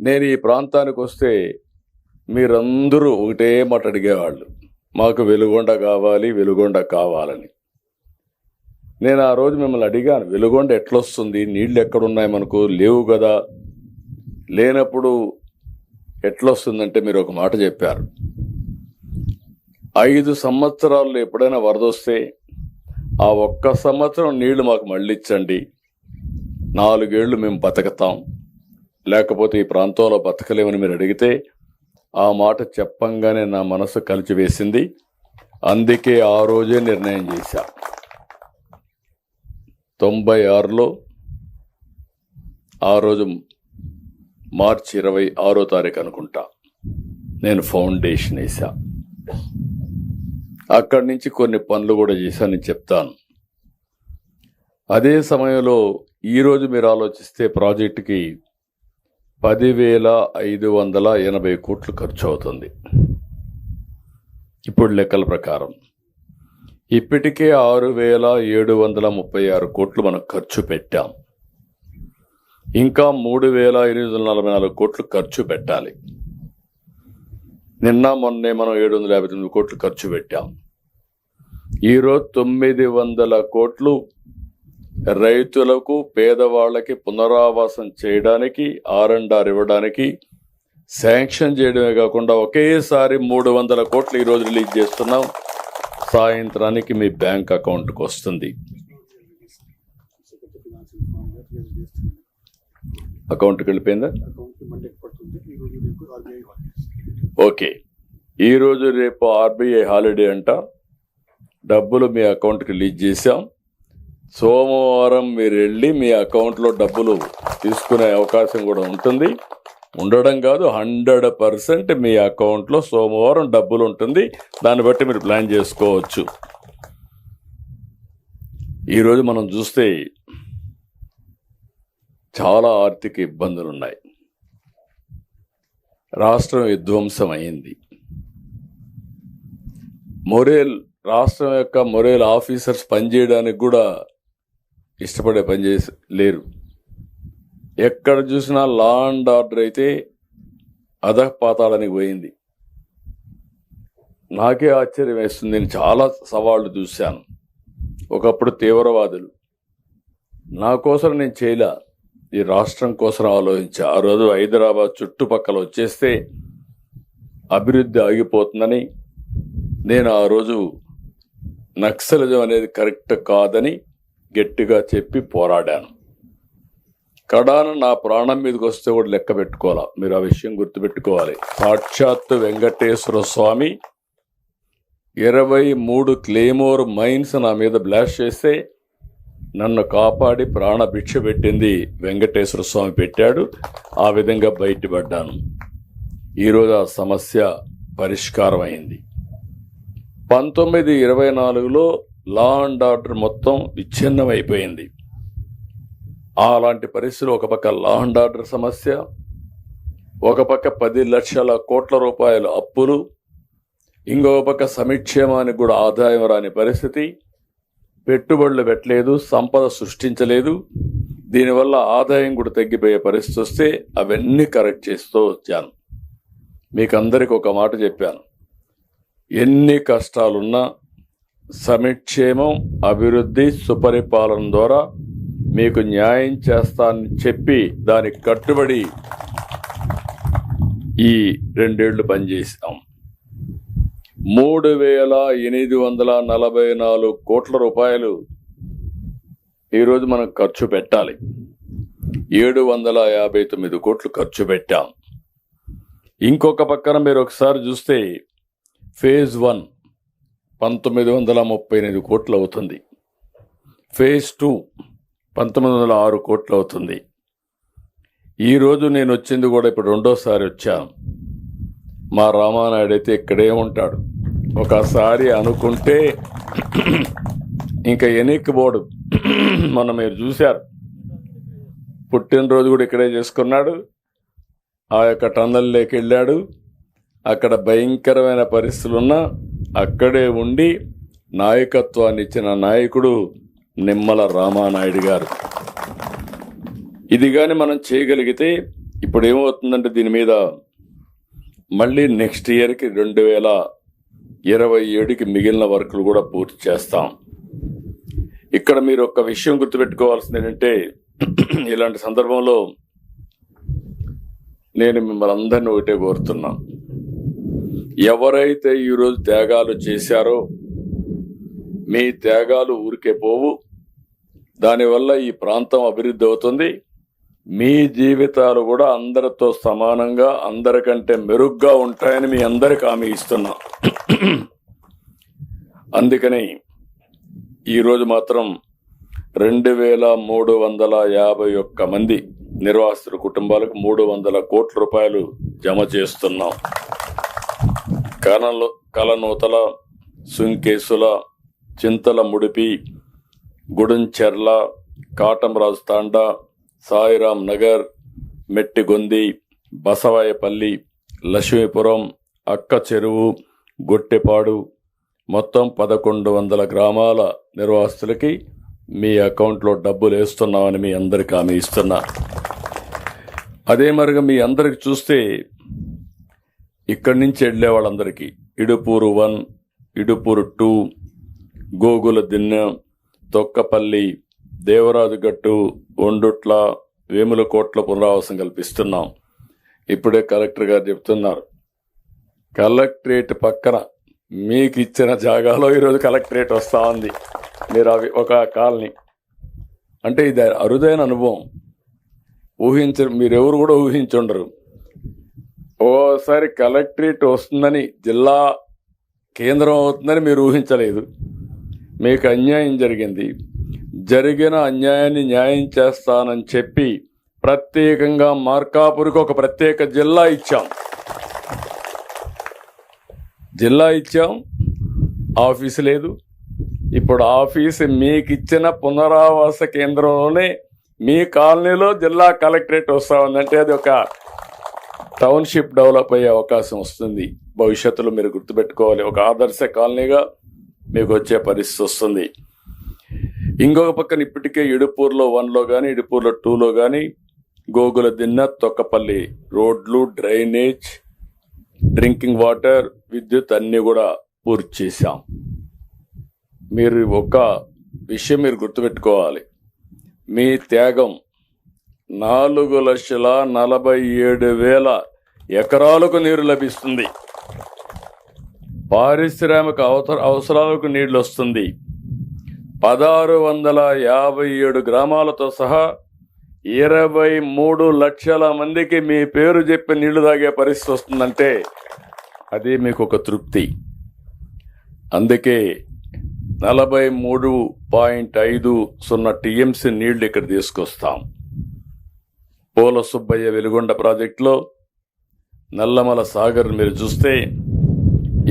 నేను ఈ ప్రాంతానికి వస్తే మీరందరూ ఒకటే మాట అడిగేవాళ్ళు, మాకు వెలుగొండ కావాలి, వెలుగొండ కావాలని. నేను ఆ రోజు మిమ్మల్ని అడిగాను, వెలుగొండ ఎట్లొస్తుంది, నీళ్ళు ఎక్కడున్నాయి, మనకు లేవు కదా, లేనప్పుడు ఎట్లొస్తుందంటే మీరు ఒక మాట చెప్పారు, 5 సంవత్సరాల్లో ఎప్పుడైనా వరద వస్తే ఆ 1 సంవత్సరం నీళ్లు మాకు మళ్ళీ ఇచ్చండి, 4 ఏళ్లు మేము బతకతాం, లేకపోతే ఈ ప్రాంతంలో బతకలేమని మీరు అడిగితే ఆ మాట చెప్పంగానే నా మనసు కలిచివేసింది. అందుకే ఆ రోజే నిర్ణయం చేశా. 96లో ఆ రోజు మార్చి 26వ తారీఖు అనుకుంటా నేను ఫౌండేషన్ వేసా. అక్కడి నుంచి కొన్ని పనులు కూడా చేశానని చెప్తాను. అదే సమయంలో ఈరోజు మీరు ఆలోచిస్తే ప్రాజెక్టుకి 10,580 కోట్లు ఖర్చు అవుతుంది ఇప్పుడు లెక్కల ప్రకారం. ఇప్పటికే 6,736 కోట్లు మనం ఖర్చు పెట్టాం. ఇంకా 3,844 కోట్లు ఖర్చు పెట్టాలి. నిన్న మొన్నే మనం 759 కోట్లు ఖర్చు పెట్టాం. ఈరోజు 900 కోట్లు రైతులకు, పేదవాళ్ళకి పునరావాసం చేయడానికి, R&R ఇవ్వడానికి శాంక్షన్ చేయడమే కాకుండా ఒకేసారి 300 కోట్లు ఈరోజు రిలీజ్ చేస్తున్నాం. సాయంత్రానికి మీ బ్యాంక్ అకౌంట్కి వస్తుంది. అకౌంట్కి వెళ్ళిపోయిందా? ఓకే. ఈరోజు రేపు RBI హాలిడే అంట. డబ్బులు మీ అకౌంట్కి రిలీజ్ చేశాం. సోమవారం మీరు వెళ్ళి మీ అకౌంట్లో డబ్బులు తీసుకునే అవకాశం కూడా ఉంటుంది. ఉండడం కాదు, 100% మీ అకౌంట్లో సోమవారం డబ్బులు ఉంటుంది. దాన్ని బట్టి మీరు ప్లాన్ చేసుకోవచ్చు. ఈరోజు మనం చూస్తే చాలా ఆర్థిక ఇబ్బందులు ఉన్నాయి. రాష్ట్రం విధ్వంసం అయింది. రాష్ట్రం యొక్క మొరేల్ ఆఫీసర్స్ పనిచేయడానికి కూడా ఇష్టపడే పనిచేసి లేరు. ఎక్కడ చూసినా లా అండ్ ఆర్డర్ అయితే అధపాతాళానికి పోయింది. నాకే ఆశ్చర్యం వేస్తుంది. నేను చాలా సవాళ్లు చూశాను. ఒకప్పుడు తీవ్రవాదులు, నా కోసం నేను చేయలే, ఈ రాష్ట్రం కోసం ఆలోచించా. ఆ రోజు హైదరాబాద్ చుట్టుపక్కల వచ్చేస్తే అభివృద్ధి ఆగిపోతుందని నేను ఆ రోజు నక్సలిజం అనేది కరెక్ట్ కాదని గట్టిగా చెప్పి పోరాడాను. కడాన నా ప్రాణం మీదకి వస్తే కూడా లెక్క పెట్టుకోవాలా. మీరు ఆ విషయం గుర్తుపెట్టుకోవాలి. సాక్షాత్తు వెంకటేశ్వర స్వామి 23 క్లేమోర్ మైన్స్ నా మీద బ్లాస్ట్ చేస్తే నన్ను కాపాడి ప్రాణ భిక్ష పెట్టింది వెంకటేశ్వర స్వామి పెట్టాడు. ఆ విధంగా బయటపడ్డాను. ఈరోజు ఆ సమస్య పరిష్కారం అయింది. 1924లో లా అండ్ ఆర్డర్ మొత్తం విచ్ఛిన్నం అయిపోయింది. అలాంటి పరిస్థితులు, ఒక పక్క లా అండ్ ఆర్డర్ సమస్య, ఒక పక్క 10 లక్షల కోట్ల రూపాయల అప్పులు, ఇంకొక పక్క సంక్షేమానికి కూడా ఆదాయం రాని పరిస్థితి, పెట్టుబడులు పెట్టలేదు, సంపద సృష్టించలేదు, దీనివల్ల ఆదాయం కూడా తగ్గిపోయే పరిస్థితి వస్తే అవన్నీ కరెక్ట్ చేస్తూ వచ్చాను. మీకు అందరికి ఒక మాట చెప్పాను, ఎన్ని కష్టాలున్నా సంక్షేమం, అభివృద్ధి, సుపరిపాలన ద్వారా మీకు న్యాయం చేస్తానని చెప్పి దానికి కట్టుబడి ఈ 2 ఏళ్లు పనిచేసాం. 3,844 కోట్ల రూపాయలు ఈరోజు మనం ఖర్చు పెట్టాలి. 759 కోట్లు ఖర్చు పెట్టాం. ఇంకొక పక్కన మీరు ఒకసారి చూస్తే ఫేజ్ 1 1938 కోట్లు అవుతుంది. ఫేజ్ 2 1906 కోట్లు అవుతుంది. ఈరోజు నేను వచ్చింది కూడా ఇప్పుడు 2వ వచ్చాను. మా రామానాయుడు అయితే ఇక్కడే ఉంటాడు. ఒకసారి అనుకుంటే ఇంకా ఎనిక్కిపోడు. మొన్న మీరు చూశారు, పుట్టినరోజు కూడా ఇక్కడే చేసుకున్నాడు. ఆ యొక్క టన్నల్లోకి వెళ్ళాడు. అక్కడ భయంకరమైన పరిస్థితులున్నా అక్కడే ఉండి నాయకత్వాన్ని ఇచ్చిన నాయకుడు నిమ్మల రామానాయుడు గారు. ఇది కానీ మనం చేయగలిగితే ఇప్పుడు ఏమవుతుందంటే దీని మీద మళ్ళీ నెక్స్ట్ ఇయర్కి 2027కి మిగిలిన వర్కులు కూడా పూర్తి చేస్తాం. ఇక్కడ మీరు ఒక విషయం గుర్తుపెట్టుకోవాల్సింది ఏంటంటే ఇలాంటి సందర్భంలో నేను మిమ్మల్ని అందరినీ ఒకటే కోరుతున్నా, ఎవరైతే ఈరోజు త్యాగాలు చేశారో మీ త్యాగాలు ఊరికే పోవు. దానివల్ల ఈ ప్రాంతం అభివృద్ధి అవుతుంది. మీ జీవితాలు కూడా అందరితో సమానంగా అందరికంటే మెరుగ్గా ఉంటాయని మీ అందరికి హామీ ఇస్తున్నా. అందుకని ఈరోజు మాత్రం 2351 మంది నిర్వాసితుల కుటుంబాలకు 300 కోట్ల రూపాయలు జమ చేస్తున్నాం. కలనూతల, సుంకేసుల, చింతల ముడిపి, గుడుంచెర్ల, కాటంరాజు తాండా, సాయిరాం నగర్, మెట్టిగొంది, బసవాయపల్లి, లక్ష్మీపురం, అక్క చెరువు, గొట్టెపాడు మొత్తం 1100 గ్రామాల నిర్వాసితులకి మీ అకౌంట్లో డబ్బులు వేస్తున్నామని మీ అందరికి హామీ ఇస్తున్నా. అదే మరిగా మీ అందరికి చూస్తే ఇక్కడి నుంచి వెళ్ళే వాళ్ళందరికీ ఇడుపూరు 1, ఇడుపూరు 2, గోగుల దిన్నె, తొక్కపల్లి, దేవరాజుగట్టు, ఒండుట్ల, వేములకోట్ల పునరావాసం కల్పిస్తున్నాం. ఇప్పుడే కలెక్టర్ గారు చెప్తున్నారు, కలెక్టరేట్ పక్కన మీకు ఇచ్చిన జాగాలో ఈరోజు కలెక్టరేట్ వస్తూ ఉంది. మీరు అవి ఒక కాలనీ అంటే ఇది అరుదైన అనుభవం. మీరెవరు కూడా ఊహించుండరు. ఓసారి కలెక్టరేట్ వస్తుందని, జిల్లా కేంద్రం అవుతుందని మీరు ఊహించలేదు. మీకు అన్యాయం జరిగింది. జరిగిన అన్యాయాన్ని న్యాయం చేస్తానని చెప్పి ప్రత్యేకంగా మార్కాపురికి ఒక ప్రత్యేక జిల్లా ఇచ్చాం. ఆఫీసు లేదు. ఇప్పుడు ఆఫీసు మీకు ఇచ్చిన పునరావాస కేంద్రంలోనే మీ కాలనీలో జిల్లా కలెక్టరేట్ వస్తా ఉందంటే అది ఒక టౌన్షిప్ డెవలప్ అయ్యే అవకాశం వస్తుంది. భవిష్యత్తులో మీరు గుర్తుపెట్టుకోవాలి, ఒక ఆదర్శ కాలనీగా మీకు వచ్చే పరిస్థితి వస్తుంది. ఇంకొక పక్కన ఇప్పటికే ఇడుపూరులో 1లో కానీ ఇడుపూరులో 2లో కానీ గోగుల దిన్నె, తొక్కపల్లి రోడ్లు, డ్రైనేజ్, డ్రింకింగ్ వాటర్, విద్యుత్ అన్నీ కూడా పూర్తి చేశాం. మీరు ఒక విషయం మీరు గుర్తుపెట్టుకోవాలి, మీ త్యాగం 4,47,000 ఎకరాలకు నీరు లభిస్తుంది. పారిశ్రామిక అవసరాలకు నీళ్లు వస్తుంది. 1,657 గ్రామాలతో సహా 23 లక్షల మందికి మీ పేరు చెప్పి నీళ్లు తాగే పరిస్థితి వస్తుందంటే అది మీకు ఒక తృప్తి. అందుకే 43.50 టీఎంసీ నీళ్లు ఇక్కడ తీసుకొస్తాం. పోల సుబ్బయ్య వెలుగొండ ప్రాజెక్టులో నల్లమల సాగర్ మీరు చూస్తే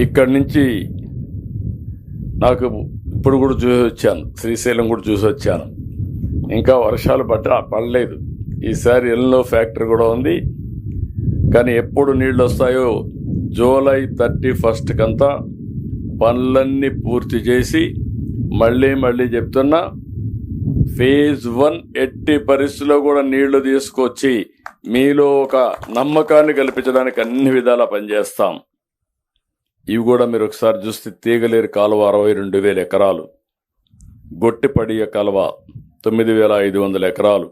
ఇక్కడి నుంచి నాకు ఇప్పుడు కూడా చూసి వచ్చాను, శ్రీశైలం కూడా చూసి వచ్చాను. ఇంకా వర్షాలు పడలేదు. ఈసారి ఎల్లో ఫ్యాక్టరీ కూడా ఉంది. కానీ ఎప్పుడు నీళ్ళు వస్తాయో జూలై 31 కంతా పనులన్నీ పూర్తి చేసి మళ్ళీ చెప్తున్నా, ఫేజ్ 1 ఎట్టి పరిస్థితుల్లో కూడా నీళ్లు తీసుకొచ్చి మీలో ఒక నమ్మకాన్ని కల్పించడానికి అన్ని విధాలా పనిచేస్తాం. ఇవి కూడా మీరు ఒకసారి చూస్తే తీగలేరు కాలువ 62,000 ఎకరాలు, గొట్టిపడియ కాలువ 9,500 ఎకరాలు,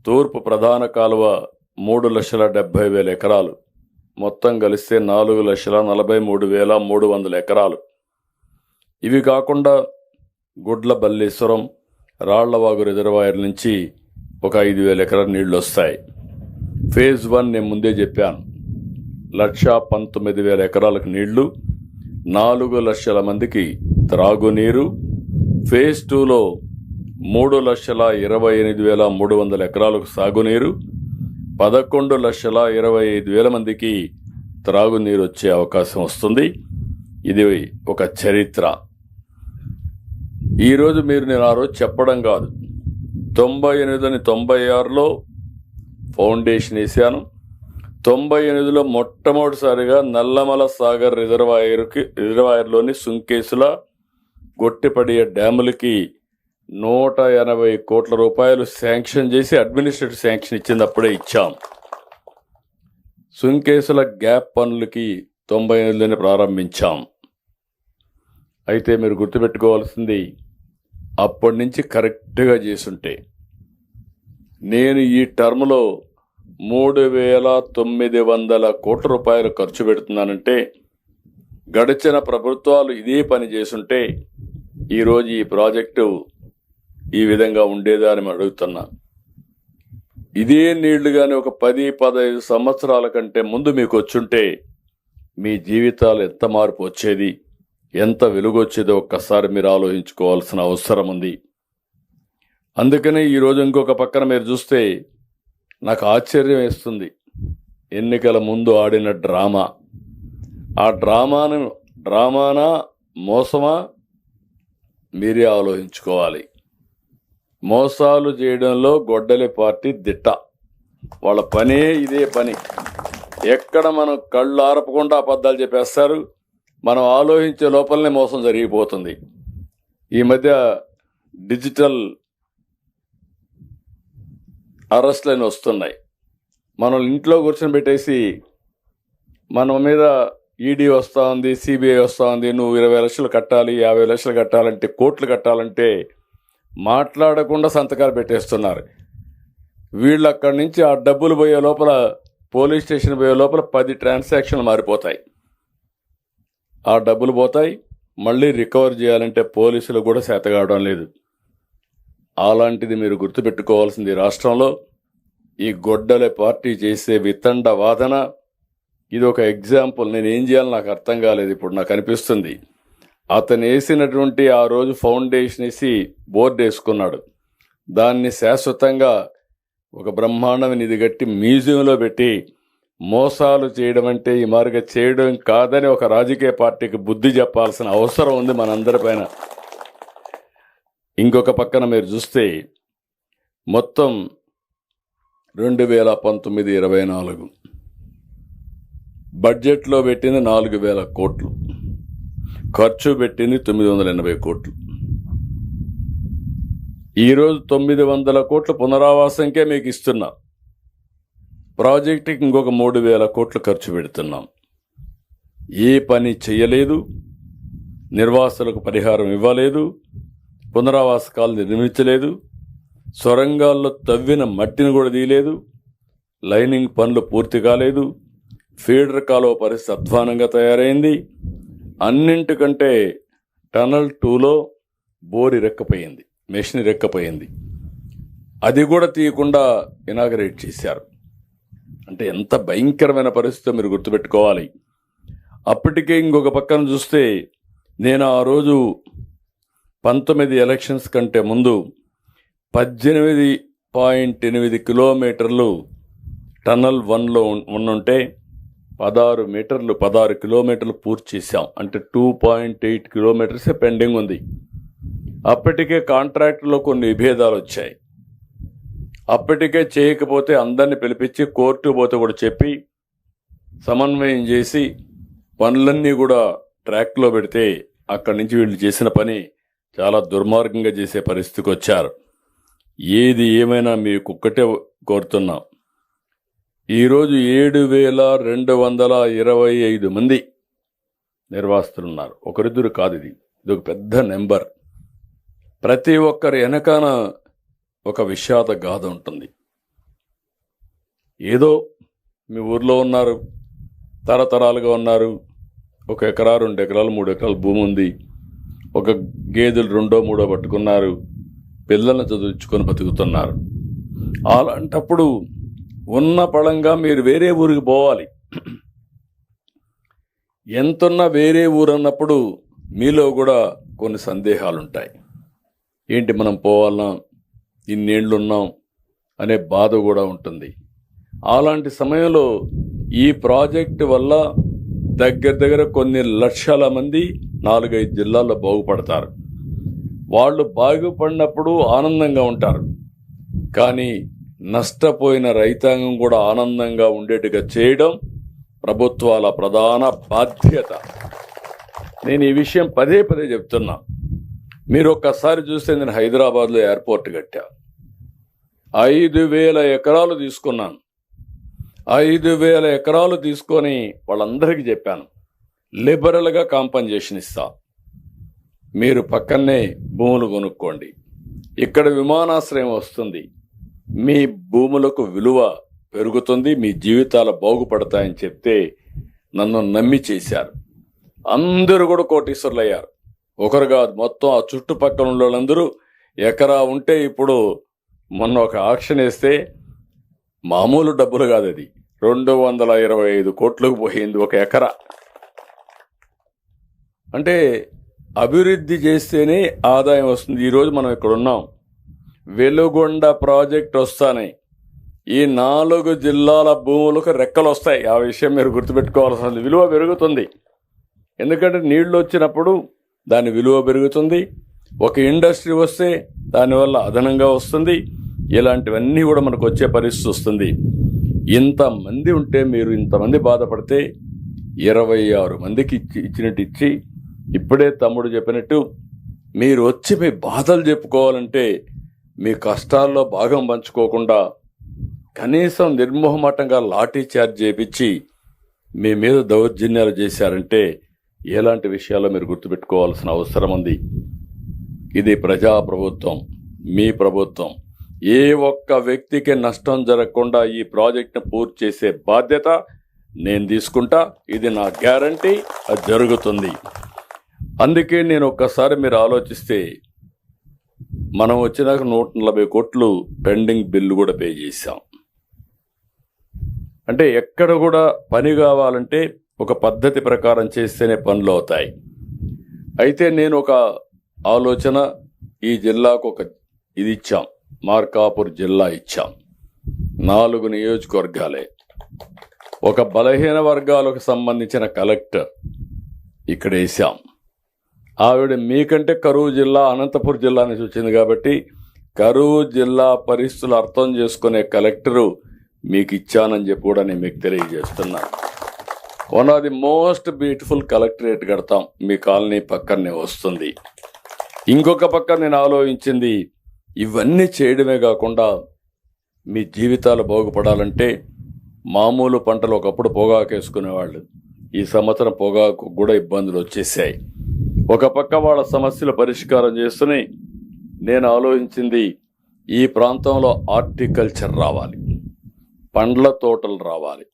తూర్పు ప్రధాన కాలువ 3,70,000 ఎకరాలు, మొత్తం కలిస్తే 4,43,300 ఎకరాలు. ఇవి కాకుండా గుడ్ల బల్లేశ్వరం, రాళ్లవాగు రిజర్వాయర్ నుంచి ఒక 5,000 ఎకరాల నీళ్లు వస్తాయి. ఫేజ్ 1 నేను ముందే చెప్పాను, 1,19,000 ఎకరాలకు నీళ్లు, 4 లక్షల మందికి త్రాగునీరు. ఫేజ్ 2లో 3,28,300 ఎకరాలకు సాగునీరు, 11,25,000 మందికి త్రాగునీరు వచ్చే అవకాశం వస్తుంది. ఇది ఒక చరిత్ర. ఈరోజు నేను ఆ రోజు చెప్పడం కాదు, 98-96లో ఫౌండేషన్ వేశాను. 98లో మొట్టమొదటిసారిగా నల్లమల సాగర్ రిజర్వాయర్లోని సుంకేసుల, గొట్టిపడియ డ్యాములకి 180 కోట్ల రూపాయలు శాంక్షన్ చేసి అడ్మినిస్ట్రేటివ్ శాంక్షన్ ఇచ్చింది అప్పుడే ఇచ్చాం. సుంకేసుల గ్యాప్ పనులకి 98 ప్రారంభించాం. అయితే మీరు గుర్తుపెట్టుకోవాల్సింది, అప్పటి నుంచి కరెక్ట్గా చేసుంటే నేను ఈ టర్మ్లో 3,900 కోట్ల రూపాయలు ఖర్చు పెడుతున్నానంటే గడిచిన ప్రభుత్వాలు ఇదే పని చేసుంటే ఈరోజు ఈ ప్రాజెక్టు ఈ విధంగా ఉండేదా అని అడుగుతున్నా. ఇదే నీళ్లు కానీ ఒక 10-15 సంవత్సరాల కంటే ముందు మీకు వచ్చుంటే మీ జీవితాలు ఎంత మార్పు వచ్చేది, ఎంత వెలుగు వచ్చేదో ఒక్కసారి మీరు ఆలోచించుకోవాల్సిన అవసరం ఉంది. అందుకనే ఈరోజు ఇంకొక పక్కన మీరు చూస్తే నాకు ఆశ్చర్యం వేస్తుంది. ఎన్నికల ముందు ఆడిన డ్రామా, ఆ డ్రామానా మోసమా మీరే ఆలోచించుకోవాలి. మోసాలు చేయడంలో గొడ్డలి పార్టీ దిట్ట. వాళ్ళ పనే ఇదే పని. ఎక్కడ మనం కళ్ళు ఆరపకుండా అబద్ధాలు చెప్పేస్తారు, మనం ఆలోచించే లోపలనే మోసం జరిగిపోతుంది. ఈ మధ్య డిజిటల్ అరెస్ట్లని వస్తున్నాయి. మనం ఇంట్లో కూర్చొని పెట్టేసి మన మీద ఈడీ వస్తూ ఉంది, సిబిఐ వస్తూ ఉంది, నువ్వు 20 లక్షలు కట్టాలి, 50 లక్షలు కట్టాలంటే, కోట్లు కట్టాలంటే మాట్లాడకుండా సంతకాలు పెట్టేస్తున్నారు. వీళ్ళు అక్కడి నుంచి ఆ డబ్బులు పోయే లోపల, పోలీస్ స్టేషన్ పోయే లోపల 10 ట్రాన్సాక్షన్లు మారిపోతాయి. ఆ డబ్బులు పోతాయి. మళ్ళీ రికవర్ చేయాలంటే పోలీసులు కూడా చేతగావడం లేదు. అలాంటిది మీరు గుర్తుపెట్టుకోవాల్సింది. రాష్ట్రంలో ఈ గొడ్డలే పార్టీ చేసే వితండ వాదన ఇది ఒక ఎగ్జాంపుల్. నేను ఏం చేయాలో నాకు అర్థం కాలేదు. ఇప్పుడు నాకు అనిపిస్తుంది, అతను వేసినటువంటి ఆ రోజు ఫౌండేషన్ వేసి బోర్డు వేసుకున్నాడు. దాన్ని శాశ్వతంగా ఒక బ్రహ్మాండమైన ఇది కట్టి మ్యూజియంలో పెట్టి మోసాలు చేయడం అంటే ఈ మార్గ చేయడం కాదని ఒక రాజకీయ పార్టీకి బుద్ధి చెప్పాల్సిన అవసరం ఉంది మనందరిపైన. ఇంకొక పక్కన మీరు చూస్తే మొత్తం 2019-24 బడ్జెట్లో పెట్టింది 4,000 కోట్లు, ఖర్చు పెట్టింది 980 కోట్లు. ఈరోజు 900 కోట్ల పునరావాసంకే మీకు ఇస్తున్నాం. ప్రాజెక్టుకి ఇంకొక 3,000 కోట్లు ఖర్చు పెడుతున్నాం. ఏ పని చెయ్యలేదు, నిర్వాసులకు పరిహారం ఇవ్వలేదు, పునరావాసకాలు నిర్మించలేదు, సొరంగాల్లో తవ్విన మట్టిని కూడా తీయలేదు, లైనింగ్ పనులు పూర్తి కాలేదు, ఫీడర్ కాలువ పరిస్థితి అధ్వానంగా తయారైంది. అన్నింటికంటే టనల్ 2లో బోర్ ఇరక్కపోయింది, మెషిన్ ఇరక్కపోయింది. అది కూడా తీయకుండా ఇనాగరేట్ చేశారు. అంటే ఎంత భయంకరమైన పరిస్థితి మీరు గుర్తుపెట్టుకోవాలి. అప్పటికే ఇంకొక పక్కన చూస్తే నేను ఆ రోజు 19 ఎలక్షన్స్ కంటే ముందు 18.8 కిలోమీటర్లు టనల్ 1లో ఉంటే 16 కిలోమీటర్లు పూర్తి చేశాం. అంటే 2.8 కిలోమీటర్సే పెండింగ్ ఉంది. అప్పటికే కాంట్రాక్టులో కొన్ని విభేదాలు వచ్చాయి. అప్పటికే చేయకపోతే అందరిని పిలిపించి కోర్టు పోతే కూడా చెప్పి సమన్వయం చేసి పనులన్నీ కూడా ట్రాక్లో పెడితే అక్కడి నుంచి వీళ్ళు చేసిన పని చాలా దుర్మార్గంగా చేసే పరిస్థితికి వచ్చారు. ఏది ఏమైనా మీకు ఒక్కటే కోరుతున్నాం, ఈరోజు 7,225 మంది నిర్వాసితులున్నారు. ఒకరిద్దరు కాదు, ఇది ఒక పెద్ద నెంబర్. ప్రతి ఒక్కరి వెనకాన ఒక విషాద గాథ ఉంటుంది. ఏదో మీ ఊర్లో ఉన్నారు, తరతరాలుగా ఉన్నారు, 1 ఎకరా 2 ఎకరాలు 3 ఎకరాల భూమి ఉంది, ఒక గేదెలు 2 3 పట్టుకున్నారు, పిల్లల్ని చదివించుకొని బతుకుతున్నారు. అలాంటప్పుడు ఉన్న పళంగా మీరు వేరే ఊరికి పోవాలి. ఎంతున్నా వేరే ఊరు అన్నప్పుడు మీలో కూడా కొన్ని సందేహాలు ఉంటాయి. ఏంటి మనం పోవాలన్నా, ఇన్నేళ్లున్నాం అనే బాధ కూడా ఉంటుంది. అలాంటి సమయంలో ఈ ప్రాజెక్టు వల్ల దగ్గర కొన్ని లక్షల మంది 4-5 జిల్లాల్లో బాగుపడతారు. వాళ్ళు బాగుపడినప్పుడు ఆనందంగా ఉంటారు. కానీ నష్టపోయిన రైతాంగం కూడా ఆనందంగా ఉండేట్టుగా చేయడం ప్రభుత్వాల ప్రధాన బాధ్యత. నేను ఈ విషయం పదే చెప్తున్నా. మీరు ఒక్కసారి చూస్తే నేను హైదరాబాద్లో ఎయిర్పోర్ట్ కట్టా, 5,000 ఎకరాలు తీసుకున్నాను. 5,000 ఎకరాలు తీసుకొని వాళ్ళందరికీ చెప్పాను, లిబరల్గా కాంపన్సేషన్ ఇస్తా, మీరు పక్కనే భూములు కొనుక్కోండి, ఇక్కడ విమానాశ్రయం వస్తుంది, మీ భూములకు విలువ పెరుగుతుంది, మీ జీవితాలు బాగుపడతాయని చెప్తే నన్ను నమ్మి చేశారు. అందరూ కూడా కోటీశ్వరులు అయ్యారు. ఒకరు కాదు, మొత్తం ఆ చుట్టుపక్కల ఉన్న వాళ్ళందరూ ఎకరా ఉంటే ఇప్పుడు మొన్న ఒక ఆక్షన్ వేస్తే మామూలు డబ్బులు కాదు, అది 225 కోట్లకు పోయింది ఒక ఎకరా. అంటే అభివృద్ధి చేస్తేనే ఆదాయం వస్తుంది. ఈరోజు మనం ఇక్కడ ఉన్నాం, వెలుగొండ ప్రాజెక్ట్ వస్తానే ఈ 4 జిల్లాల భూములకు రెక్కలు వస్తాయి. ఆ విషయం మీరు గుర్తుపెట్టుకోవాల్సింది. విలువ పెరుగుతుంది, ఎందుకంటే నీళ్లు వచ్చినప్పుడు దాని విలువ పెరుగుతుంది. ఒక ఇండస్ట్రీ వస్తే దానివల్ల అదనంగా వస్తుంది. ఇలాంటివన్నీ కూడా మనకు వచ్చే పరిస్థితి వస్తుంది. ఇంతమంది ఉంటే, మీరు ఇంతమంది బాధపడితే 26 మందికి ఇచ్చినట్టు ఇచ్చి, ఇప్పుడే తమ్ముడు చెప్పినట్టు మీరు వచ్చి మీ బాధలు చెప్పుకోవాలంటే మీ కష్టాల్లో భాగం పంచుకోకుండా కనీసం నిర్మోహమాటంగా లాఠీ చార్జ్ చేయించి మీ మీద దౌర్జన్యాలు చేశారంటే ఎలాంటి విషయాల్లో మీరు గుర్తుపెట్టుకోవాల్సిన అవసరం ఉంది. ఇది ప్రజాప్రభుత్వం, మీ ప్రభుత్వం. ఏ ఒక్క వ్యక్తికి నష్టం జరగకుండా ఈ ప్రాజెక్ట్ను పూర్తి చేసే బాధ్యత నేను తీసుకుంటా. ఇది నా గ్యారంటీ, అది జరుగుతుంది. అందుకే నేను ఒక్కసారి మీరు ఆలోచిస్తే, మనం వచ్చినాక 140 కోట్లు పెండింగ్ బిల్లు కూడా పే చేశాం. అంటే ఎక్కడ కూడా పని కావాలంటే ఒక పద్ధతి ప్రకారం చేస్తేనే పనులు అవుతాయి. అయితే నేను ఒక ఆలోచన, ఈ జిల్లాకు ఒక ఇది ఇచ్చాం, మార్కాపూర్ జిల్లా ఇచ్చాం, 4 నియోజకవర్గాలే. ఒక బలహీన వర్గాలకు సంబంధించిన కలెక్టర్ ఇక్కడ వేసాం. ఆవిడ మీకంటే కరూరు జిల్లా, అనంతపురం జిల్లా నుంచి వచ్చింది కాబట్టి కరూరు జిల్లా పరిస్థితులు అర్థం చేసుకునే కలెక్టరు మీకు ఇచ్చానని చెప్పి కూడా నేను మీకు తెలియజేస్తున్నాను. One of the most beautiful collectorate కడతాం, మీ కాలనీ పక్కనే వస్తుంది. ఇంకొక పక్క నేను ఆలోచించింది, ఇవన్నీ చేయడమే కాకుండా మీ జీవితాలు బాగుపడాలంటే మామూలు పంటలు ఒకప్పుడు పొగాకు వేసుకునేవాళ్ళు, ఈ సంవత్సరం పొగాకు కూడా ఇబ్బందులు వచ్చేసాయి. ఒక పక్క వాళ్ళ సమస్యలు పరిష్కారం చేస్తూనే నేను ఆలోచించింది, ఈ ప్రాంతంలో హార్టికల్చర్ రావాలి, పండ్ల తోటలు రావాలి.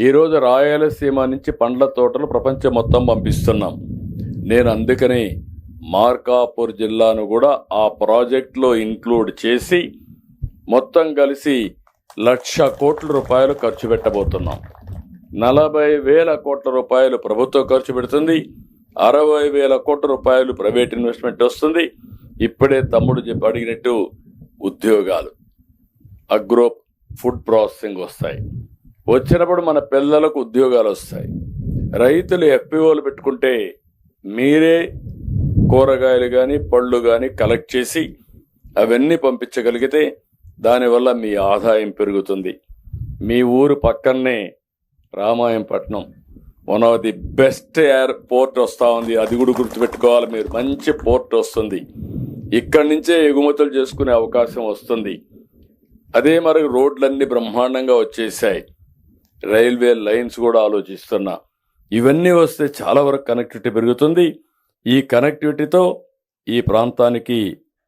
ఈరోజు రాయలసీమ నుంచి పండ్ల తోటలు ప్రపంచం మొత్తం పంపిస్తున్నాం. నేను అందుకని మార్కాపూర్ జిల్లాను కూడా ఆ ప్రాజెక్టులో ఇంక్లూడ్ చేసి మొత్తం కలిసి 1,00,000 కోట్ల రూపాయలు ఖర్చు పెట్టబోతున్నాం. 40,000 కోట్ల రూపాయలు ప్రభుత్వం ఖర్చు పెడుతుంది, 60,000 కోట్ల రూపాయలు ప్రైవేట్ ఇన్వెస్ట్మెంట్ వస్తుంది. ఇప్పుడే తమ్ముడు చెప్పి అడిగినట్టు ఉద్యోగాలు, అగ్రో ఫుడ్ ప్రాసెసింగ్ వస్తాయి. వచ్చినప్పుడు మన పిల్లలకు ఉద్యోగాలు వస్తాయి. రైతులు ఎఫ్పిఓలు పెట్టుకుంటే మీరే కూరగాయలు కానీ పళ్ళు కానీ కలెక్ట్ చేసి అవన్నీ పంపించగలిగితే దానివల్ల మీ ఆదాయం పెరుగుతుంది. మీ ఊరు పక్కనే రామాయంపట్నం, one of the best airport వస్తూ ఉంది, అది కూడా గుర్తుపెట్టుకోవాలి మీరు. మంచి పోర్ట్ వస్తుంది, ఇక్కడి నుంచే ఎగుమతులు చేసుకునే అవకాశం వస్తుంది. అదే మరి రోడ్లన్నీ బ్రహ్మాండంగా వచ్చేసాయి, రైల్వే లైన్స్ కూడా ఆలోచిస్తున్నా. ఇవన్నీ వస్తే చాలా వరకు కనెక్టివిటీ పెరుగుతుంది. ఈ కనెక్టివిటీతో ఈ ప్రాంతానికి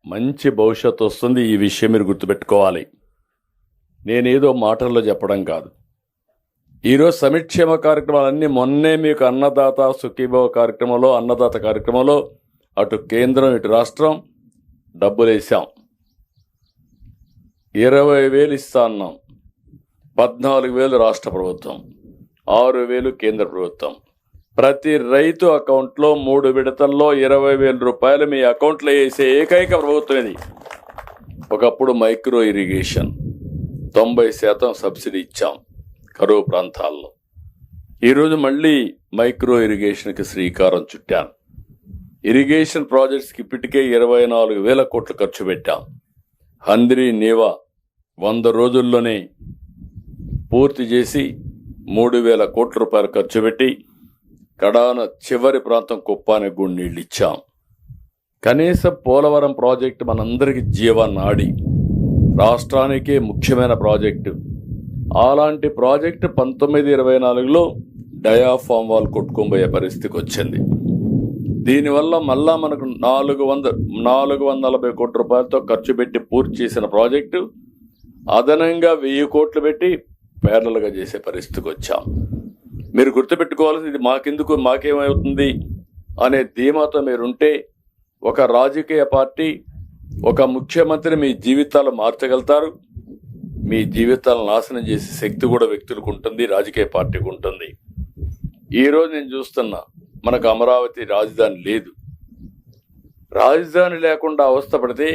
మంచి భవిష్యత్తు వస్తుంది. ఈ విషయం మీరు గుర్తుపెట్టుకోవాలి. నేనేదో మాటల్లో చెప్పడం కాదు. ఈరోజు సంక్షేమ కార్యక్రమాలన్నీ మొన్నే మీకు అన్నదాత సుఖీభవ కార్యక్రమంలో, అన్నదాత కార్యక్రమంలో అటు కేంద్రం ఇటు రాష్ట్రం డబ్బులు వేసాం. 20,000 ఇస్తా అన్నాం, 14,000 రాష్ట్ర ప్రభుత్వం, 6,000 కేంద్ర ప్రభుత్వం. ప్రతి రైతు అకౌంట్లో 3 విడతల్లో 20,000 రూపాయలు మీ అకౌంట్లో వేసే ఏకైక ప్రభుత్వం ఇది. ఒకప్పుడు మైక్రో ఇరిగేషన్ 90% సబ్సిడీ ఇచ్చాం కరువు ప్రాంతాల్లో. ఈరోజు మళ్ళీ మైక్రో ఇరిగేషన్కి శ్రీకారం చుట్టాను. ఇరిగేషన్ ప్రాజెక్ట్స్కి ఇప్పటికే 24,000 కోట్లు ఖర్చు పెట్టాం. హంద్రీ నీవా 100 రోజుల్లోనే పూర్తి చేసి 3,000 కోట్ల రూపాయలు ఖర్చు పెట్టి కడాన చివరి ప్రాంతం కుప్పానికి కూడా నీళ్ళు ఇచ్చాం. కనీసం పోలవరం ప్రాజెక్టు మనందరికీ జీవనాడి, రాష్ట్రానికే ముఖ్యమైన ప్రాజెక్టు. అలాంటి ప్రాజెక్టు 1924లో డయాఫామ్ వాల్ కొట్టుకోబోయే పరిస్థితికి వచ్చింది. దీనివల్ల మళ్ళా మనకు 440 కోట్ల రూపాయలతో ఖర్చు పెట్టి పూర్తి చేసిన ప్రాజెక్టు అదనంగా 1000 కోట్లు పెట్టి ప్యారలల్గా చేసే పరిస్థితికి వచ్చాం. మీరు గుర్తుపెట్టుకోవాల్సింది, ఇది మాకెందుకు, మాకేమవుతుంది అనే ధీమాతో మీరుంటే ఒక రాజకీయ పార్టీ, ఒక ముఖ్యమంత్రి మీ జీవితాలు మార్చగలుగుతారు. మీ జీవితాలను నాశనం చేసే శక్తి కూడా వ్యక్తులకు ఉంటుంది, రాజకీయ పార్టీకి ఉంటుంది. ఈరోజు నేను చూస్తున్నా, మనకు అమరావతి రాజధాని లేదు. రాజధాని లేకుండా అవస్థపడితే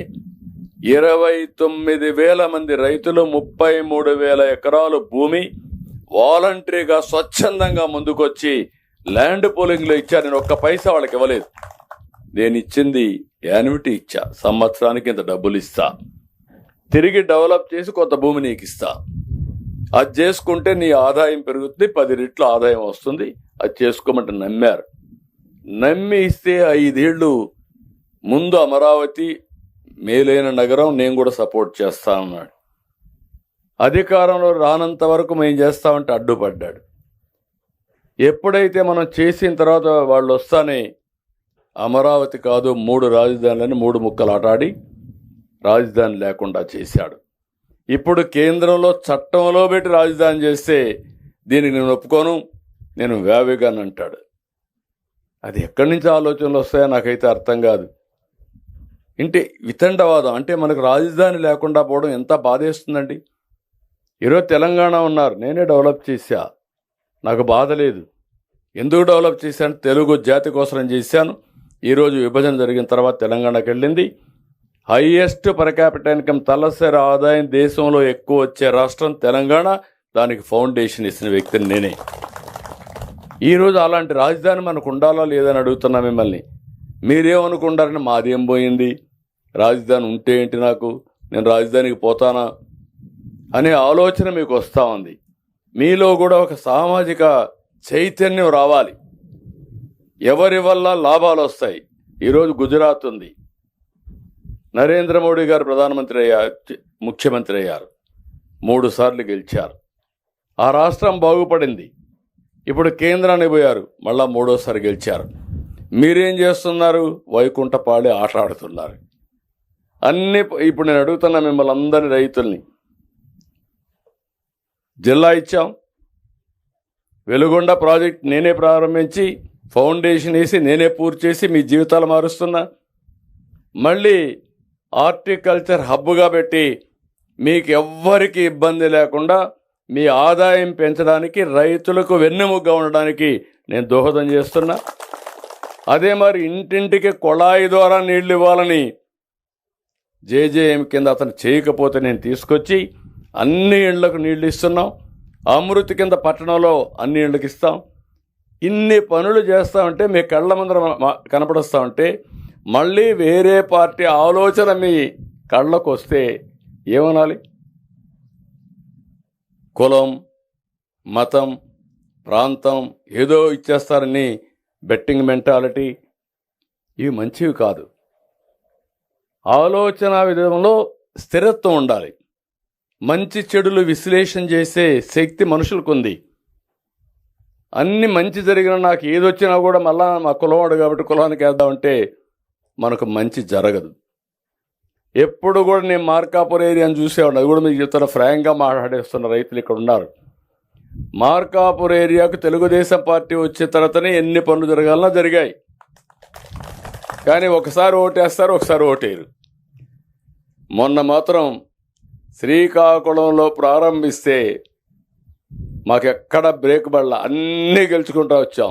29,000 మంది రైతులు 33,000 ఎకరాలు భూమి వాలంటరీగా స్వచ్ఛందంగా ముందుకొచ్చి ల్యాండ్ పూలింగ్లో ఇచ్చారు. నేను ఒక్క పైసా వాళ్ళకి ఇవ్వలేదు. నేను ఇచ్చింది యాన్యుటీ ఇచ్చా, సంవత్సరానికి ఇంత డబ్బులు ఇస్తా, తిరిగి డెవలప్ చేసి కొంత భూమి నీకు ఇస్తా, అది చేసుకుంటే నీ ఆదాయం పెరుగుతుంది, 10 రెట్లు ఆదాయం వస్తుంది, అది చేసుకోమంటే నమ్మారు. నమ్మి ఇస్తే 5 ఏళ్ళు ముందు అమరావతి మేలైన నగరం, నేను కూడా సపోర్ట్ చేస్తానన్నాడు. అధికారంలో రానంత వరకు మేము చేస్తామంటే అడ్డుపడ్డాడు. ఎప్పుడైతే మనం చేసిన తర్వాత వాళ్ళు వస్తానే అమరావతి కాదు 3 రాజధానులని 3 ముక్కలు ఆటాడి రాజధాని లేకుండా చేశాడు. ఇప్పుడు కేంద్రంలో చట్టంలో పెట్టి రాజధాని చేస్తే దీనికి నేను ఒప్పుకోను, నేను వ్యావేగాన్ని అంటాడు. అది ఎక్కడి నుంచి ఆలోచనలు వస్తాయో నాకైతే అర్థం కాదు. అంటే వితండవాదం, అంటే మనకు రాజధాని లేకుండా పోవడం ఎంత బాధేస్తుందండి. ఈరోజు తెలంగాణ ఉన్నారు, నేనే డెవలప్ చేశా, నాకు బాధ లేదు. ఎందుకు డెవలప్ చేశాను? తెలుగు జాతి కోసం చేశాను. ఈరోజు విభజన జరిగిన తర్వాత తెలంగాణకి వెళ్ళింది. హైయెస్ట్ పర్ క్యాపిటల్ ఇన్కమ్, తలసరి ఆదాయం దేశంలో ఎక్కువ వచ్చే రాష్ట్రం తెలంగాణ. దానికి ఫౌండేషన్ ఇచ్చిన వ్యక్తిని నేనే. ఈరోజు అలాంటి రాజధాని మనకు ఉండాలా లేదని అడుగుతున్నా మిమ్మల్ని. మీరేమనుకుంటారని, మాదేం పోయింది, రాజధాని ఉంటే ఏంటి, నాకు నేను రాజధానికి పోతానా అనే ఆలోచన మీకు వస్తూ ఉంది. మీలో కూడా ఒక సామాజిక చైతన్యం రావాలి. ఎవరి వల్ల లాభాలు వస్తాయి. ఈరోజు గుజరాత్ ఉంది, నరేంద్ర మోడీ గారు ప్రధానమంత్రి అయ్యారు, ముఖ్యమంత్రి అయ్యారు, 3 సార్లు గెలిచారు. ఆ రాష్ట్రం బాగుపడింది. ఇప్పుడు కేంద్రానికి పోయారు, మళ్ళా 3వ సారి గెలిచారు. మీరేం చేస్తున్నారు? వైకుంఠపాళి ఆట ఆడుతున్నారు. అన్ని ఇప్పుడు నేను అడుగుతున్నా మిమ్మల్ని అందరినీ, రైతుల్ని. జిల్లా ఇచ్చాం, వెలుగొండ ప్రాజెక్ట్ నేనే ప్రారంభించి ఫౌండేషన్ వేసి నేనే పూర్తి చేసి మీ జీవితాలు మారుస్తున్నా. మళ్ళీ హార్టికల్చర్ హబ్గా పెట్టి మీకు ఎవ్వరికి ఇబ్బంది లేకుండా మీ ఆదాయం పెంచడానికి, రైతులకు వెన్నెముగ్గా ఉండడానికి నేను దోహదం చేస్తున్నా. అదే మరి ఇంటింటికి కొళాయి ద్వారా నీళ్లు ఇవ్వాలని జేజేఎం కింద అతను చేయకపోతే నేను తీసుకొచ్చి అన్ని ఇళ్లకు నీళ్లు ఇస్తున్నాం. అమృతి కింద పట్టణంలో అన్ని ఇళ్లకు ఇస్తాం. ఇన్ని పనులు చేస్తామంటే మీ కళ్ళ ముందర కనపడుస్తామంటే మళ్ళీ వేరే పార్టీ ఆలోచన మీ కళ్ళకు వస్తే ఏమనాలి? కులం, మతం, ప్రాంతం ఏదో ఇచ్చేస్తారని బెట్టింగ్ మెంటాలిటీ, ఇవి మంచివి కాదు. ఆలోచన విధానంలో స్థిరత్వం ఉండాలి. మంచి చెడులు విశ్లేషణ చేసే శక్తి మనుషులకు ఉంది. అన్ని మంచి జరిగిన నాకు ఏదొచ్చినా కూడా మళ్ళా మా కులవాడు కాబట్టి కులానికి వేద్దామంటే మనకు మంచి జరగదు. ఎప్పుడు కూడా నేను మార్కాపూర్ ఏరియాని చూసేవాడు, అది కూడా మీకు చెప్తాను, ఫ్రాంక్గా మాట్లాడేస్తున్న రైతులు ఇక్కడ ఉన్నారు. మార్కాపూర్ ఏరియాకు తెలుగుదేశం పార్టీ వచ్చే తర్వాతనే ఎన్ని పనులు జరగాలన్నా జరిగాయి. కానీ ఒకసారి ఓటేస్తారు, ఒకసారి ఓటేరు. మొన్న మాత్రం శ్రీకాకుళంలో ప్రారంభిస్తే మాకెక్కడ బ్రేక్ పడలా, అన్నీ గెలుచుకుంటూ వచ్చాం.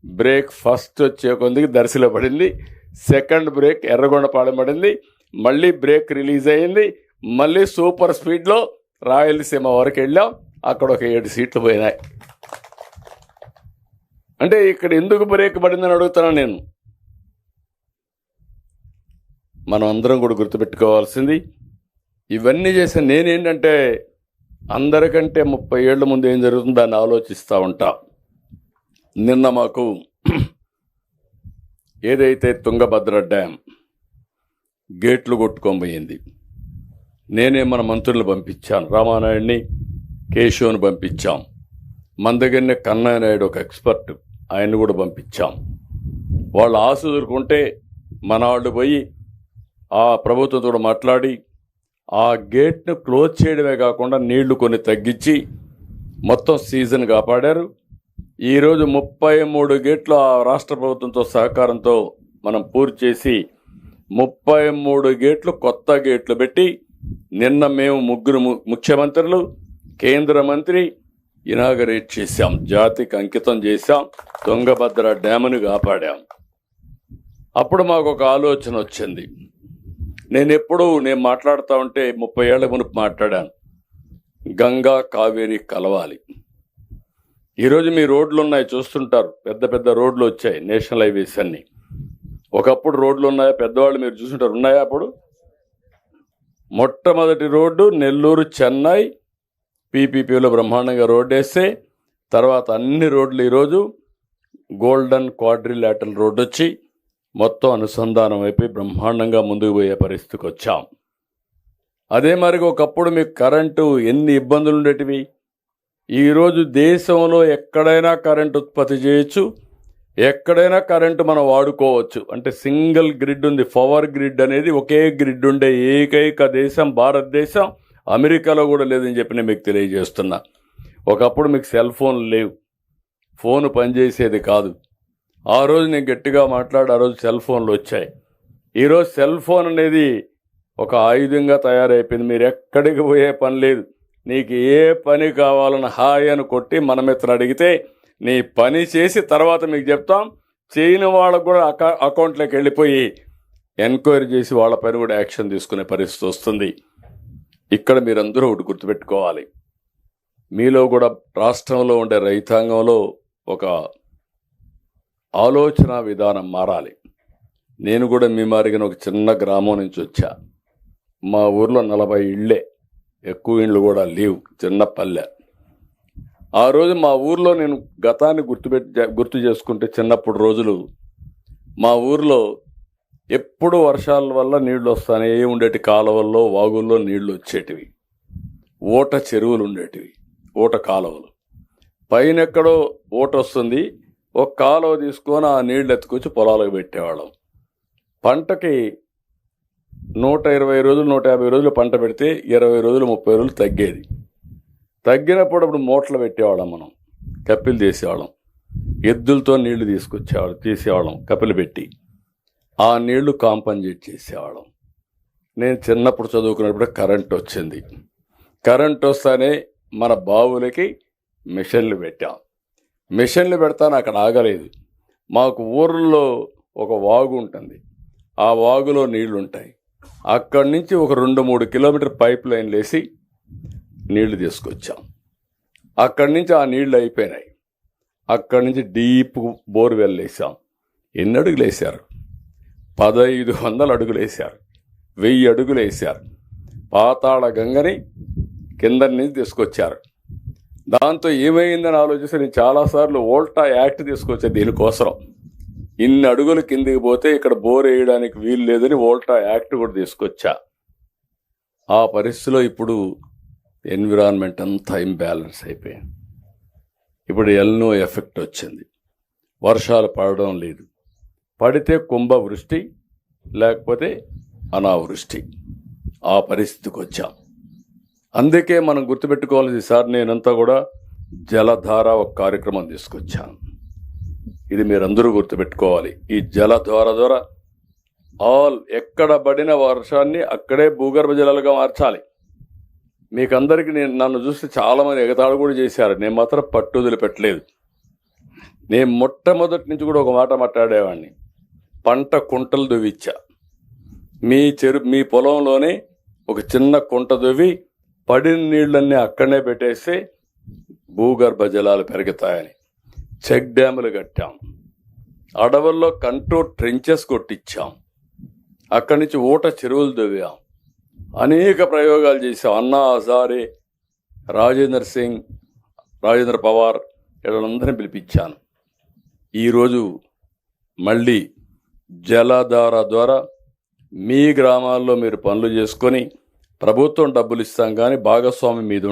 బ్రేక్ ఫస్ట్ వచ్చే కొందికి దర్శిలో పడింది, సెకండ్ బ్రేక్ ఎర్రగొండపాలెం పడింది, మళ్ళీ బ్రేక్ రిలీజ్ అయ్యింది, మళ్ళీ సూపర్ స్పీడ్లో రాయలసీమ వరకు వెళ్ళాం, అక్కడ ఒక 7 సీట్లు పోయినాయి. అంటే ఇక్కడ ఎందుకు బ్రేక్ పడిందని అడుగుతున్నాను నేను. మనం అందరం కూడా గుర్తుపెట్టుకోవాల్సింది, ఇవన్నీ చేసిన నేనేంటంటే అందరికంటే 30 ఏళ్ల ముందు ఏం జరుగుతుందో దాన్ని ఆలోచిస్తూ ఉంటా. నిన్న మాకు ఏదైతే తుంగభద్ర డ్యామ్ గేట్లు కొట్టుకోబోయింది, నేనే మన మంత్రులు పంపించాను, రామానాయుడిని, కేశవ్ని పంపించాం. మన దగ్గరనే కన్నయ్య నాయుడు ఒక ఎక్స్పర్ట్, ఆయన్ని కూడా పంపించాం. వాళ్ళు ఆశ ఎదుర్కొంటే మన వాళ్ళు పోయి ఆ ప్రభుత్వంతో మాట్లాడి ఆ గేట్ను క్లోజ్ చేయడమే కాకుండా నీళ్లు కొన్ని తగ్గించి మొత్తం సీజన్ కాపాడారు. ఈరోజు 33 గేట్లు ఆ రాష్ట్ర ప్రభుత్వంతో సహకారంతో మనం పూర్తి చేసి 33 గేట్లు కొత్త గేట్లు పెట్టి నిన్న మేము 3 ముఖ్యమంత్రులు, కేంద్ర మంత్రి ఇనాగరేట్ చేశాం, జాతికి అంకితం చేశాం, తుంగభద్ర డ్యామును కాపాడాం. అప్పుడు మాకు ఒక ఆలోచన వచ్చింది. నేను మాట్లాడుతూ ఉంటే 30 ఏళ్ల మునుపు మాట్లాడాను, గంగా కావేరి కలవాలి. ఈరోజు మీ రోడ్లు ఉన్నాయి, చూస్తుంటారు, పెద్ద పెద్ద రోడ్లు వచ్చాయి, నేషనల్ హైవేస్ అన్ని. ఒకప్పుడు రోడ్లు ఉన్నాయా? పెద్దవాళ్ళు మీరు చూస్తుంటారు, ఉన్నాయా? అప్పుడు మొట్టమొదటి రోడ్డు నెల్లూరు చెన్నై పీపీపీలో బ్రహ్మాండంగా రోడ్డు వేస్తే తర్వాత అన్ని రోడ్లు ఈరోజు గోల్డెన్ క్వాడ్రిలాటరల్ రోడ్డు వచ్చి మొత్తం అనుసంధానం అయిపోయి బ్రహ్మాండంగా ముందుకు పోయే పరిస్థితికి వచ్చాం. అదే మరి ఒకప్పుడు మీకు కరెంటు ఎన్ని ఇబ్బందులు ఉండేటివి. ఈరోజు దేశంలో ఎక్కడైనా కరెంటు ఉత్పత్తి చేయొచ్చు, ఎక్కడైనా కరెంటు మనం వాడుకోవచ్చు. అంటే సింగిల్ గ్రిడ్ ఉంది, పవర్ గ్రిడ్ అనేది ఒకే గ్రిడ్ ఉండే ఏకైక దేశం భారతదేశం. అమెరికాలో కూడా లేదని చెప్పి నేను మీకు తెలియజేస్తున్నా. ఒకప్పుడు మీకు సెల్ ఫోన్లు లేవు, ఫోన్ పనిచేసేది కాదు. ఆ రోజు నేను గట్టిగా మాట్లాడి ఆ రోజు సెల్ ఫోన్లు వచ్చాయి. ఈరోజు సెల్ ఫోన్ అనేది ఒక ఆయుధంగా తయారైపోయింది. మీరు ఎక్కడికి పోయే పని లేదు. నీకు ఏ పని కావాలని హాయ్ అని కొట్టి మన మిత్రులు అడిగితే నీ పని చేసి తర్వాత మీకు చెప్తాం. చేయని వాళ్ళకు కూడా అకౌంట్లోకి వెళ్ళిపోయి ఎంక్వైరీ చేసి వాళ్ళ పైన కూడా యాక్షన్ తీసుకునే పరిస్థితి వస్తుంది. ఇక్కడ మీరందరూ ఒకటి గుర్తుపెట్టుకోవాలి, మీలో కూడా రాష్ట్రంలో ఉండే రైతాంగంలో ఒక ఆలోచన విధానం మారాలి. నేను కూడా మీ మారిగిన ఒక చిన్న గ్రామం నుంచి వచ్చా. మా ఊర్లో 40 ఇళ్ళే, ఎక్కువ ఇళ్ళు కూడా లేవు, చిన్న పల్లె. ఆ రోజు మా ఊర్లో నేను గతాన్ని గుర్తు చేసుకుంటే చిన్నప్పుడు రోజులు మా ఊర్లో ఎప్పుడు వర్షాల వల్ల నీళ్లు వస్తానే ఉండేటి, కాలువల్లో వాగుల్లో నీళ్లు వచ్చేటివి, ఊట చెరువులు ఉండేటివి, ఊట కాలువలు. పైన ఎక్కడో ఊట వస్తుంది, ఒక కాలువ తీసుకొని ఆ నీళ్లు ఎత్తుకొచ్చి పొలాలకు పెట్టేవాళ్ళం. పంటకి 120 రోజులు 150 రోజులు పంట పెడితే 20 రోజులు 30 రోజులు తగ్గేది. తగ్గినప్పుడు అప్పుడు మూటలు పెట్టేవాళ్ళం, మనం కప్పిలు తీసేవాళ్ళం, ఎద్దులతో నీళ్లు తీసేవాళ్ళం కప్పిలు పెట్టి. ఆ నీళ్లు కాంపన్సేట్ చేసేవాళ్ళం. నేను చిన్నప్పుడు చదువుకున్నప్పుడు కరెంట్ వచ్చింది. కరెంట్ వస్తానే మన బావులకి మిషన్లు పెట్టాం. మిషన్లు పెడతాను అక్కడ ఆగలేదు. మాకు ఊర్లో ఒక వాగు ఉంటుంది, ఆ వాగులో నీళ్లు ఉంటాయి. అక్కడి నుంచి ఒక 2-3 కిలోమీటర్ పైప్ లైన్లు వేసి నీళ్లు తీసుకొచ్చాం. అక్కడి నుంచి ఆ నీళ్లు అయిపోయినాయి. అక్కడి నుంచి డీప్ బోర్వెల్ వేసాం. ఎన్ని అడుగులు వేశారు? 1500 అడుగులు వేశారు, 1000 అడుగులు వేశారు. పాతాళ గంగని కింద నుంచి తీసుకొచ్చారు. దాంతో ఏమైందని ఆలోచిస్తే నేను చాలాసార్లు వోల్టా యాక్ట్ తీసుకొచ్చా దీనికోసం. ఇన్ని అడుగులు కిందికి పోతే ఇక్కడ బోర్ వేయడానికి వీలు లేదని వోల్టా యాక్ట్ కూడా తీసుకొచ్చా. ఆ పరిస్థితిలో ఇప్పుడు ఎన్విరాన్మెంట్ అంతా ఇంబ్యాలెన్స్ అయిపోయింది. ఇప్పుడు ఎల్నో ఎఫెక్ట్ వచ్చింది, వర్షాలు పడడం లేదు. పడితే కుంభవృష్టి, లేకపోతే అనావృష్టి. ఆ పరిస్థితికి వచ్చాం. అందుకే మనం గుర్తుపెట్టుకోవాల్సింది, సార్ నేనంతా కూడా జలధార ఒక కార్యక్రమం తీసుకొచ్చాను. ఇది మీరందరూ గుర్తుపెట్టుకోవాలి. ఈ జలధార ద్వారా ఎక్కడ పడిన వర్షాన్ని అక్కడే భూగర్భ జలాలుగా మార్చాలి. మీకందరికీ నన్ను చూస్తే చాలామంది ఎగతాళి కూడా చేశారు. నేను మాత్రం పట్టుదల పెట్టలేదు. నేను మొట్టమొదటి నుంచి కూడా ఒక మాట మాట్లాడేవాడిని, పంట కుంటలు దువ్విచ్చా. మీ పొలంలోనే ఒక చిన్న కుంట దువ్వి పడిన నీళ్ళన్నీ అక్కడనే పెట్టేస్తే భూగర్భ జలాలు పెరుగుతాయని చెక్ డ్యాములు కట్టాం. అడవుల్లో కంట్రోల్ ట్రెంచెస్ కొట్టించాం. అక్కడి నుంచి ఊట చెరువులు దువ్వాం. అనేక ప్రయోగాలు చేశాం. అన్నా హజారే, రాజేంద్ర పవార్ వీళ్ళందరినీ పిలిపించాను. ఈరోజు మళ్ళీ జలధార ద్వారా మీ గ్రామాల్లో మీరు పనులు చేసుకొని ప్రభుత్వం డబ్బులు ఇస్తాం కానీ భాగస్వామి మీద